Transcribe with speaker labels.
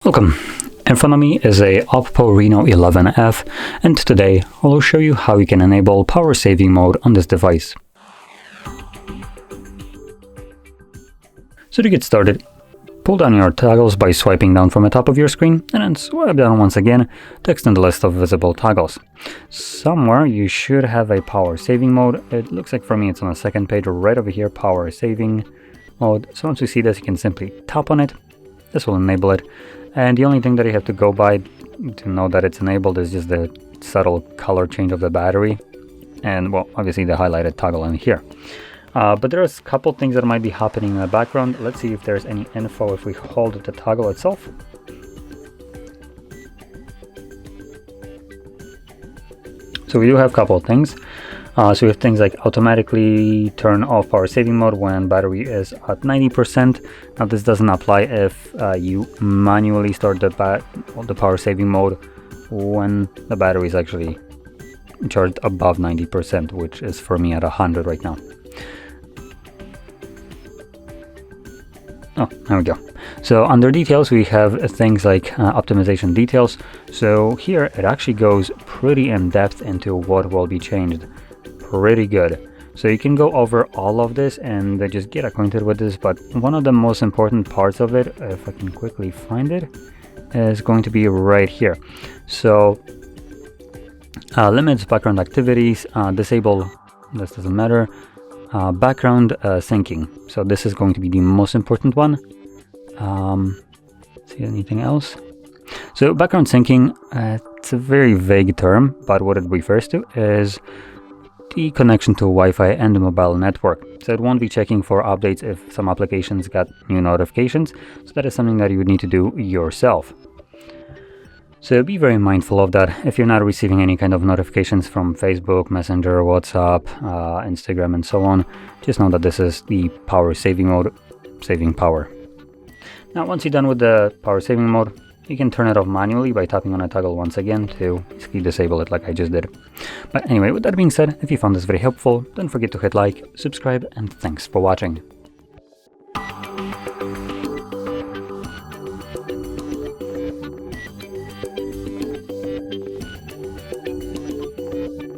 Speaker 1: Welcome. In front of me is a OPPO Reno11 F, and today I will show you how you can enable power saving mode on this device. So to get started, pull down your toggles by swiping down from the top of your screen, and then swipe down once again to extend the list of visible toggles. Somewhere you should have a power saving mode. It looks like for me it's on the second page right over here, power saving mode. So once you see this, you can simply tap on it. This will enable it. And the only thing that you have to go by to know that it's enabled is just the subtle color change of the battery. And well, obviously the highlighted toggle in here. But there's a couple things that might be happening in the background. Let's see if there's any info if we hold the toggle itself. So we do have a couple of things. So we have things like automatically turn off power saving mode when battery is at 90%. Now this doesn't apply if you manually start the power saving mode when the battery is actually charged above 90%, which is for me at 100 right now. Oh, there we go. So under details, we have things like optimization details. So here it actually goes pretty in depth into what will be changed. Pretty good. So you can go over all of this and just get acquainted with this, but one of the most important parts of it, if I can quickly find it, is going to be right here. So limits background activities, disable, this doesn't matter, background syncing. So this is going to be the most important one. See anything else? So background syncing, it's a very vague term, but what it refers to is the connection to Wi-Fi and the mobile network. So it won't be checking for updates if some applications got new notifications. So that is something that you would need to do yourself. So be very mindful of that. If you're not receiving any kind of notifications from Facebook, Messenger, WhatsApp, Instagram, and so on, just know that this is the power saving mode, saving power. Now, once you're done with the power saving mode, you can turn it off manually by tapping on a toggle once again to basically disable it like I just did. But anyway, with that being said, if you found this very helpful, don't forget to hit like, subscribe, and thanks for watching.